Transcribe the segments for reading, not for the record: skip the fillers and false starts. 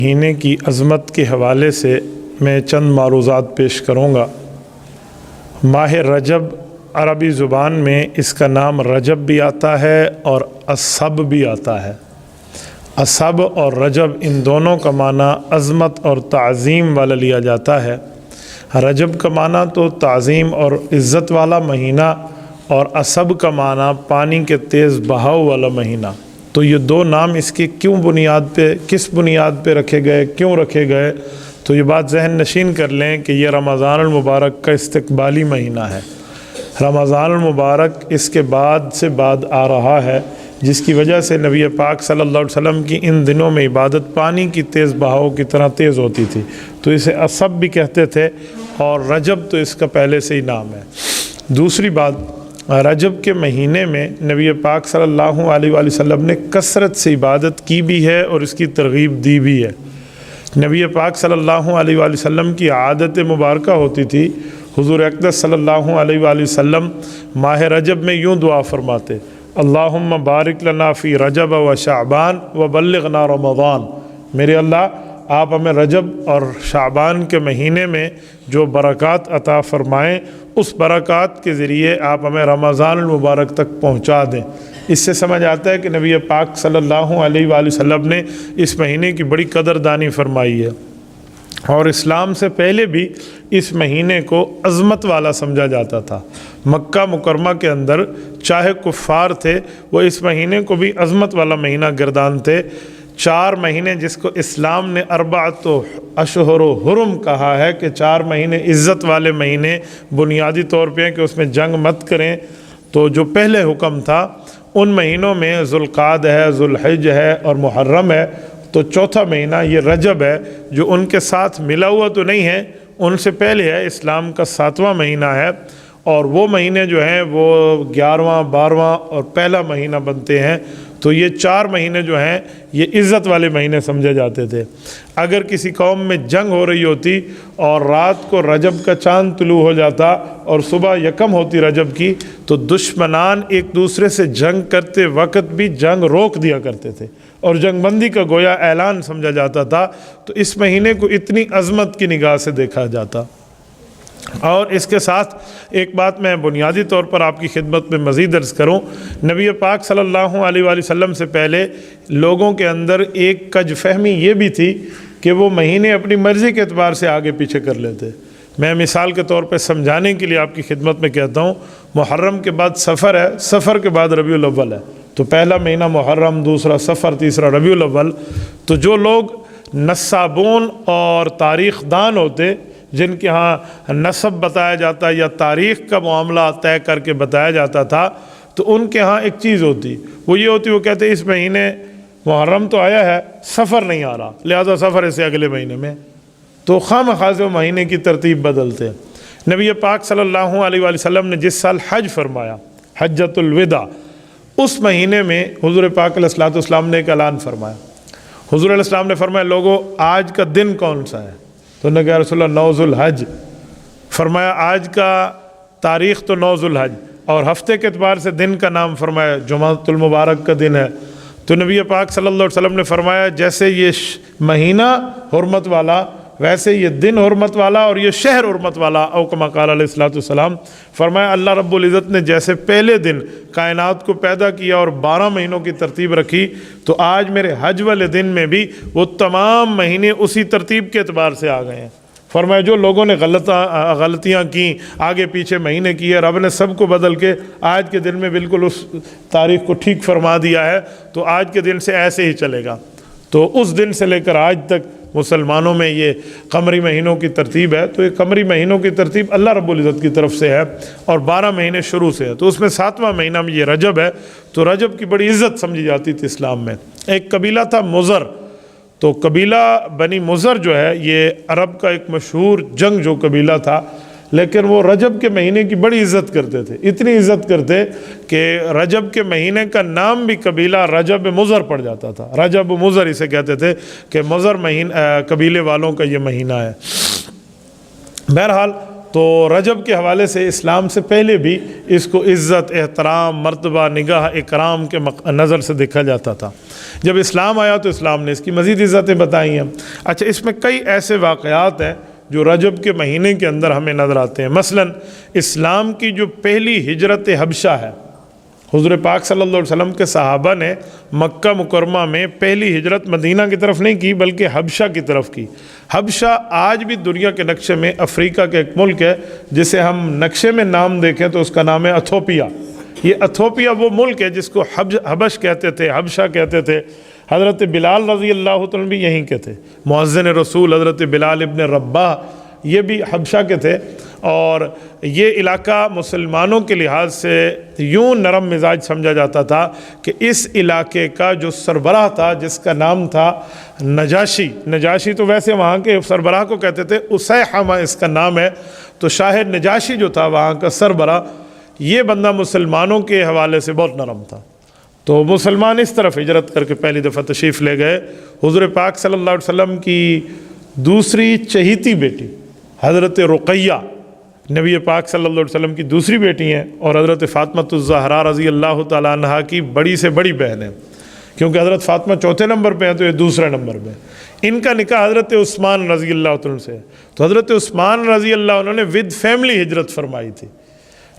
مہینے کی عظمت کے حوالے سے میں چند معروضات پیش کروں گا۔ ماہ رجب عربی زبان میں اس کا نام رجب بھی آتا ہے اور اصب بھی آتا ہے۔ اصب اور رجب ان دونوں کا معنی عظمت اور تعظیم والا لیا جاتا ہے۔ رجب کا معنی تو تعظیم اور عزت والا مہینہ، اور اصب کا معنی پانی کے تیز بہاؤ والا مہینہ۔ تو یہ دو نام اس کی کس بنیاد پہ رکھے گئے، کیوں رکھے گئے، تو یہ بات ذہن نشین کر لیں کہ یہ رمضان المبارک کا استقبالی مہینہ ہے۔ رمضان المبارک اس کے بعد آ رہا ہے، جس کی وجہ سے نبی پاک صلی اللہ علیہ وسلم کی ان دنوں میں عبادت پانی کی تیز بہاؤ کی طرح تیز ہوتی تھی، تو اسے اصب بھی کہتے تھے، اور رجب تو اس کا پہلے سے ہی نام ہے۔ دوسری بات، رجب کے مہینے میں نبی پاک صلی اللہ علیہ وآلہ وسلم نے کثرت سے عبادت کی بھی ہے اور اس کی ترغیب دی بھی ہے۔ نبی پاک صلی اللہ علیہ وآلہ وسلم کی عادت مبارکہ ہوتی تھی، حضور اقدس صلی اللہ علیہ وآلہ وسلم ماہ رجب میں یوں دعا فرماتے: اللہم بارک لنا فی رجب و شعبان و بلغنا رمضان۔ میرے اللہ، آپ ہمیں رجب اور شعبان کے مہینے میں جو برکات عطا فرمائیں، اس برکات کے ذریعے آپ ہمیں رمضان المبارک تک پہنچا دیں۔ اس سے سمجھ آتا ہے کہ نبی پاک صلی اللہ علیہ وآلہ وسلم نے اس مہینے کی بڑی قدردانی فرمائی ہے، اور اسلام سے پہلے بھی اس مہینے کو عظمت والا سمجھا جاتا تھا۔ مکہ مکرمہ کے اندر چاہے کفار تھے، وہ اس مہینے کو بھی عظمت والا مہینہ گردانتے۔ 4 مہینے جس کو اسلام نے اربعۃ اشہر حرم کہا ہے، کہ 4 مہینے عزت والے مہینے، بنیادی طور پہ کہ اس میں جنگ مت کریں، تو جو پہلے حکم تھا ان مہینوں میں ذوالقعدہ ہے، ذوالحج ہے اور محرم ہے، تو چوتھا مہینہ یہ رجب ہے، جو ان کے ساتھ ملا ہوا تو نہیں ہے، ان سے پہلے ہے، اسلام کا 7واں مہینہ ہے، اور وہ مہینے جو ہیں وہ 11واں 12واں اور پہلا مہینہ بنتے ہیں۔ تو یہ 4 مہینے جو ہیں یہ عزت والے مہینے سمجھے جاتے تھے۔ اگر کسی قوم میں جنگ ہو رہی ہوتی اور رات کو رجب کا چاند طلوع ہو جاتا اور صبح یکم ہوتی رجب کی، تو دشمنان ایک دوسرے سے جنگ کرتے وقت بھی جنگ روک دیا کرتے تھے، اور جنگ بندی کا گویا اعلان سمجھا جاتا تھا۔ تو اس مہینے کو اتنی عظمت کی نگاہ سے دیکھا جاتا۔ اور اس کے ساتھ ایک بات میں بنیادی طور پر آپ کی خدمت میں مزید عرض کروں، نبی پاک صلی اللہ علیہ وآلہ وسلم سے پہلے لوگوں کے اندر ایک کج فہمی یہ بھی تھی کہ وہ مہینے اپنی مرضی کے اعتبار سے آگے پیچھے کر لیتے۔ میں مثال کے طور پہ سمجھانے کے لیے آپ کی خدمت میں کہتا ہوں، محرم کے بعد سفر ہے، سفر کے بعد ربیع الاول ہے، تو پہلا مہینہ محرم، دوسرا سفر، تیسرا ربیع الاول۔ تو جو لوگ نصابون اور تاریخ دان ہوتے، جن کے ہاں نسب بتایا جاتا ہے یا تاریخ کا معاملہ طے کر کے بتایا جاتا تھا، تو ان کے ہاں ایک چیز ہوتی، وہ یہ ہوتی، وہ کہتے اس مہینے محرم تو آیا ہے، سفر نہیں آ رہا، لہذا سفر اسے اگلے مہینے میں، تو خواہ وہ مہینے کی ترتیب بدلتے۔ نبی پاک صلی اللہ علیہ وآلہ وسلم نے جس سال حج فرمایا، حجۃ الوداع، اس مہینے میں حضور پاک علیہ الصلوۃ والسلام نے ایک اعلان فرمایا۔ حضور علیہ السلام نے فرمایا، لوگوں آج کا دن کون سا ہے؟ تو انہوں نے کہا رسول اللہ 9 ذوالحج۔ فرمایا آج کا تاریخ تو 9 ذوالحج، اور ہفتے کے اعتبار سے دن کا نام فرمایا جمعۃ المبارک کا دن ہے۔ تو نبی پاک صلی اللہ علیہ وسلم نے فرمایا جیسے یہ مہینہ حرمت والا، ویسے یہ دن حرمت والا اور یہ شہر حرمت والا، او کما قال علیہ الصلوۃ والسلام۔ فرمایا اللہ رب العزت نے جیسے پہلے دن کائنات کو پیدا کیا اور 12 مہینوں کی ترتیب رکھی، تو آج میرے حج والے دن میں بھی وہ تمام مہینے اسی ترتیب کے اعتبار سے آ گئے ہیں۔ فرمایا جو لوگوں نے غلطیاں کی، آگے پیچھے مہینے کیے، رب نے سب کو بدل کے آج کے دن میں بالکل اس تاریخ کو ٹھیک فرما دیا ہے، تو آج کے دن سے ایسے ہی چلے گا۔ تو اس دن سے لے کر آج تک مسلمانوں میں یہ قمری مہینوں کی ترتیب ہے، تو یہ قمری مہینوں کی ترتیب اللہ رب العزت کی طرف سے ہے، اور 12 مہینے شروع سے ہے، تو اس میں 7واں مہینہ میں یہ رجب ہے۔ تو رجب کی بڑی عزت سمجھی جاتی تھی اسلام میں۔ ایک قبیلہ تھا مضر، تو قبیلہ بنی مضر جو ہے یہ عرب کا ایک مشہور جنگ جو قبیلہ تھا، لیکن وہ رجب کے مہینے کی بڑی عزت کرتے تھے، اتنی عزت کرتے کہ رجب کے مہینے کا نام بھی قبیلہ رجب مضر پڑ جاتا تھا۔ رجب مضر اسے کہتے تھے کہ مضر قبیلے والوں کا یہ مہینہ ہے۔ بہرحال تو رجب کے حوالے سے اسلام سے پہلے بھی اس کو عزت، احترام، مرتبہ، نگاہ، اکرام کے نظر سے دیکھا جاتا تھا۔ جب اسلام آیا تو اسلام نے اس کی مزید عزتیں بتائی ہیں۔ اچھا، اس میں کئی ایسے واقعات ہیں جو رجب کے مہینے کے اندر ہمیں نظر آتے ہیں۔ مثلا اسلام کی جو پہلی ہجرت حبشہ ہے، حضور پاک صلی اللہ علیہ وسلم کے صحابہ نے مکہ مکرمہ میں پہلی ہجرت مدینہ کی طرف نہیں کی بلکہ حبشہ کی طرف کی۔ حبشہ آج بھی دنیا کے نقشے میں افریقہ کا ایک ملک ہے، جسے ہم نقشے میں نام دیکھیں تو اس کا نام ہے ایتھوپیا۔ یہ ایتھوپیا وہ ملک ہے جس کو حبش کہتے تھے، حبشہ کہتے تھے۔ حضرت بلال رضی اللہ عنہ بھی یہیں کے تھے، مؤذن رسول حضرت بلال ابن رباح یہ بھی حبشہ کے تھے۔ اور یہ علاقہ مسلمانوں کے لحاظ سے یوں نرم مزاج سمجھا جاتا تھا کہ اس علاقے کا جو سربراہ تھا، جس کا نام تھا نجاشی تو ویسے وہاں کے سربراہ کو کہتے تھے، اسیحمہ اس کا نام ہے۔ تو شاہ نجاشی جو تھا وہاں کا سربراہ، یہ بندہ مسلمانوں کے حوالے سے بہت نرم تھا۔ تو مسلمان اس طرف ہجرت کر کے پہلی دفعہ تشریف لے گئے۔ حضور پاک صلی اللہ علیہ وسلم کی دوسری چہیتی بیٹی حضرت رقیہ نبی پاک صلی اللہ علیہ وسلم کی دوسری بیٹی ہیں، اور حضرت فاطمہ الزہرا رضی اللہ تعالیٰ عنہا کی بڑی سے بڑی بہن ہے، کیونکہ حضرت فاطمہ چوتھے نمبر پہ ہیں تو یہ دوسرے نمبر پہ۔ ان کا نکاح حضرت عثمان رضی اللہ عنہ سے، تو حضرت عثمان رضی اللہ عنہ نے ود فیملی ہجرت فرمائی تھی۔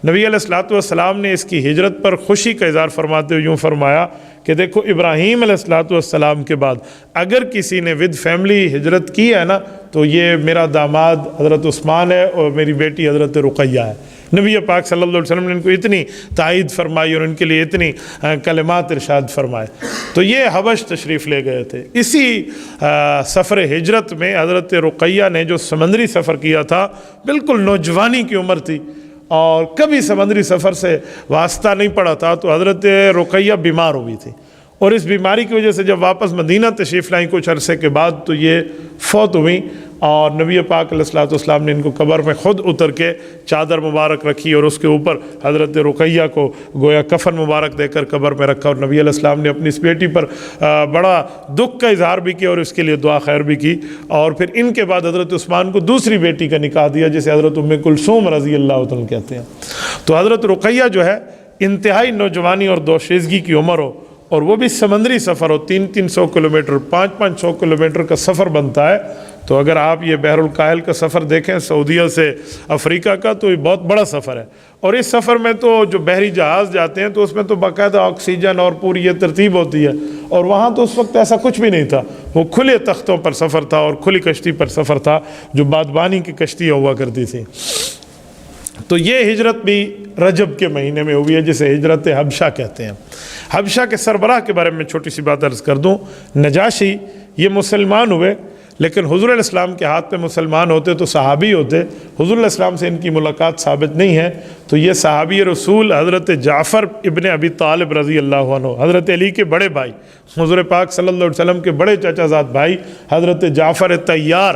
نبی علیہ الصلوۃ والسلام نے اس کی ہجرت پر خوشی کا اظہار فرماتے ہوئے یوں فرمایا کہ دیکھو، ابراہیم علیہ الصلوۃ والسلام کے بعد اگر کسی نے ود فیملی ہجرت کی ہے نا تو یہ میرا داماد حضرت عثمان ہے اور میری بیٹی حضرت رقیہ ہے۔ نبی پاک صلی اللہ علیہ وسلم نے ان کو اتنی تائید فرمائی اور ان کے لیے اتنی کلمات ارشاد فرمائے۔ تو یہ حبش تشریف لے گئے تھے۔ اسی سفر ہجرت میں حضرت رقیہ نے جو سمندری سفر کیا تھا، بالکل نوجوانی کی عمر تھی اور کبھی سمندری سفر سے واسطہ نہیں پڑا تھا، تو حضرت رقیہ بیمار ہوئی تھی، اور اس بیماری کی وجہ سے جب واپس مدینہ تشریف لائیں کچھ عرصے کے بعد تو یہ فوت ہوئیں، اور نبی پاک علیہ الصلوۃ والسلام نے ان کو قبر میں خود اتر کے چادر مبارک رکھی اور اس کے اوپر حضرت رقیہ کو گویا کفن مبارک دے کر قبر میں رکھا، اور نبی علیہ السلام نے اپنی اس بیٹی پر بڑا دکھ کا اظہار بھی کیا اور اس کے لیے دعا خیر بھی کی۔ اور پھر ان کے بعد حضرت عثمان کو دوسری بیٹی کا نکاح دیا، جسے حضرت ام کلثوم رضی اللہ عنہ کہتے ہیں۔ تو حضرت رقیہ جو ہے انتہائی نوجوانی اور دوشیزگی کی عمر ہو، اور وہ بھی سمندری سفر ہو، 300 کلومیٹر 500 کلومیٹر کا سفر بنتا ہے۔ تو اگر آپ یہ بحر الکاہل کا سفر دیکھیں سعودیہ سے افریقہ کا، تو یہ بہت بڑا سفر ہے، اور اس سفر میں تو جو بحری جہاز جاتے ہیں تو اس میں تو باقاعدہ آکسیجن اور پوری یہ ترتیب ہوتی ہے، اور وہاں تو اس وقت ایسا کچھ بھی نہیں تھا، وہ کھلے تختوں پر سفر تھا اور کھلی کشتی پر سفر تھا، جو بادبانی کی کشتیاں ہوا کرتی تھیں۔ تو یہ ہجرت بھی رجب کے مہینے میں ہوئی ہے، جسے ہجرت حبشہ کہتے ہیں۔ حبشہ کے سربراہ کے بارے میں چھوٹی سی بات عرض کر دوں۔ نجاشی یہ مسلمان ہوئے، لیکن حضور علیہ السلام کے ہاتھ پہ مسلمان ہوتے تو صحابی ہوتے۔ حضور علیہ السلام سے ان کی ملاقات ثابت نہیں ہے، تو یہ صحابی رسول حضرت جعفر ابن ابی طالب رضی اللہ عنہ، حضرت علی کے بڑے بھائی، حضور پاک صلی اللہ علیہ وسلم کے بڑے چچا زاد بھائی حضرت جعفر طیار،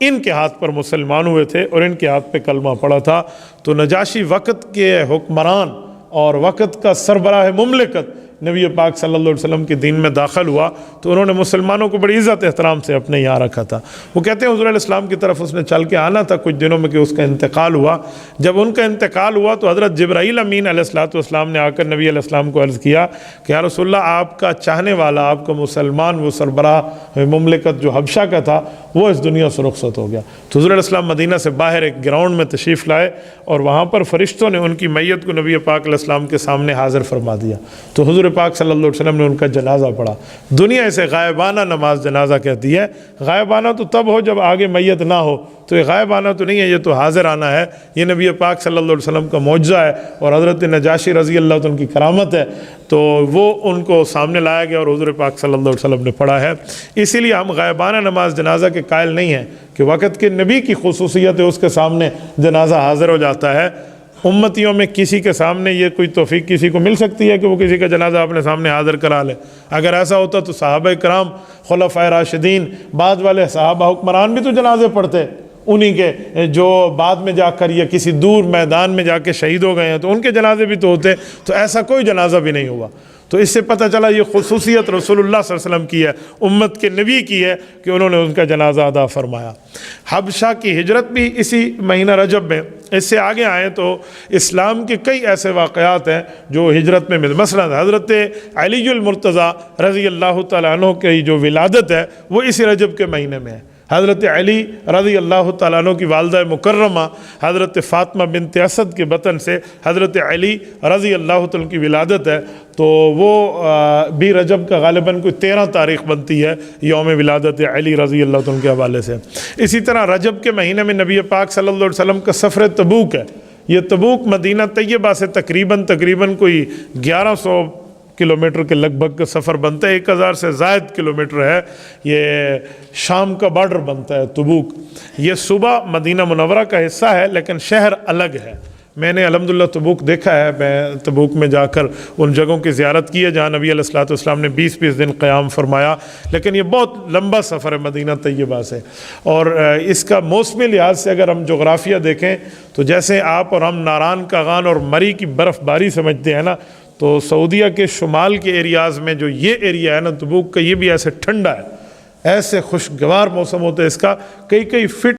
ان کے ہاتھ پر مسلمان ہوئے تھے اور ان کے ہاتھ پہ کلمہ پڑا تھا۔ تو نجاشی وقت کے حکمران اور وقت کا سربراہ مملکت نبی پاک صلی اللہ علیہ وسلم کے دین میں داخل ہوا، تو انہوں نے مسلمانوں کو بڑی عزت احترام سے اپنے یہاں رکھا تھا۔ وہ کہتے ہیں حضور علیہ السلام کی طرف اس نے چل کے آنا تھا کچھ دنوں میں کہ اس کا انتقال ہوا۔ جب ان کا انتقال ہوا تو حضرت جبرائیل امین علیہ السلام نے آ کر نبی علیہ السلام کو عرض کیا کہ یا رسول اللہ، آپ کا چاہنے والا، آپ کا مسلمان، وہ سربراہ مملکت جو حبشہ کا تھا، وہ اس دنیا سے رخصت ہو گیا۔ تو حضور علیہ السلام مدینہ سے باہر ایک گراؤنڈ میں تشریف لائے، اور وہاں پر فرشتوں نے ان کی میت کو نبی پاک علیہ السلام کے سامنے حاضر فرما دیا۔ تو حضور پاک صلی اللہ علیہ وسلم نے ان کا جنازہ پڑھا۔ دنیا اسے غائبانہ نماز جنازہ کہتی ہے۔ غائبانہ تو تب ہو جب آگے میت نہ ہو، تو یہ غائبانہ تو نہیں ہے، یہ تو حاضر آنا ہے۔ یہ نبی پاک صلی اللہ علیہ وسلم کا معجزہ ہے اور حضرت نجاشی رضی اللہ عنہ کی کرامت ہے۔ تو وہ ان کو سامنے لایا گیا اور حضور پاک صلی اللہ علیہ وسلم نے پڑھا ہے۔ اسی لیے ہم غائبانہ نماز جنازہ کے قائل نہیں ہیں کہ وقت کے نبی کی خصوصیت ہے، اس کے سامنے جنازہ حاضر ہو جاتا ہے۔ امتیوں میں کسی کے سامنے یہ کوئی توفیق کسی کو مل سکتی ہے کہ وہ کسی کا جنازہ اپنے سامنے حاضر کرا لے؟ اگر ایسا ہوتا تو صحابہ کرام، خلفائے راشدین، بعد والے صحابہ حکمران بھی تو جنازے پڑھتے، انہی کے جو بعد میں جا کر یا کسی دور میدان میں جا کے شہید ہو گئے ہیں، تو ان کے جنازے بھی تو ہوتے۔ تو ایسا کوئی جنازہ بھی نہیں ہوا۔ تو اس سے پتہ چلا یہ خصوصیت رسول اللہ صلی اللہ علیہ وسلم کی ہے، امت کے نبی کی ہے کہ انہوں نے ان کا جنازہ ادا فرمایا۔ حبشہ کی ہجرت بھی اسی مہینہ رجب میں۔ اس سے آگے آئیں تو اسلام کے کئی ایسے واقعات ہیں جو ہجرت میں مثلا حضرت علی المرتضیٰ رضی اللہ تعالیٰ عنہ کی جو ولادت ہے وہ اسی رجب کے مہینے میں ہے۔ حضرت علی رضی اللہ تعالیٰ عنہ کی والدہ مکرمہ حضرت فاطمہ بنت اسد کے بطن سے حضرت علی رضی اللہ تعالیٰ کی ولادت ہے، تو وہ بھی رجب کا غالباً کوئی 13 تاریخ بنتی ہے یوم ولادت علی رضی اللہ تعالیٰ کے حوالے سے۔ اسی طرح رجب کے مہینے میں نبی پاک صلی اللہ علیہ وسلم کا سفر تبوک ہے۔ یہ تبوک مدینہ طیبہ سے تقریباً کوئی 1100 کلومیٹر کے لگ بھگ سفر بنتا ہے، 1000 سے زائد کلومیٹر ہے۔ یہ شام کا بارڈر بنتا ہے تبوک۔ یہ صوبہ مدینہ منورہ کا حصہ ہے لیکن شہر الگ ہے۔ میں نے الحمدللہ تبوک دیکھا ہے، میں تبوک میں جا کر ان جگہوں کی زیارت کی ہے جہاں نبی علیہ الصلوۃ والسلام نے 20 دن قیام فرمایا، لیکن یہ بہت لمبا سفر ہے مدینہ طیبہ سے۔ اور اس کا موسمی لحاظ سے اگر ہم جغرافیہ دیکھیں تو جیسے آپ اور ہم ناران کاغان اور مری کی برف باری سمجھتے ہیں نا، تو سعودیہ کے شمال کے ایریاز میں جو یہ ایریا ہے نا تبوک کا، یہ بھی ایسے ٹھنڈا ہے، ایسے خوشگوار موسم ہوتا ہے اس کا، کئی فٹ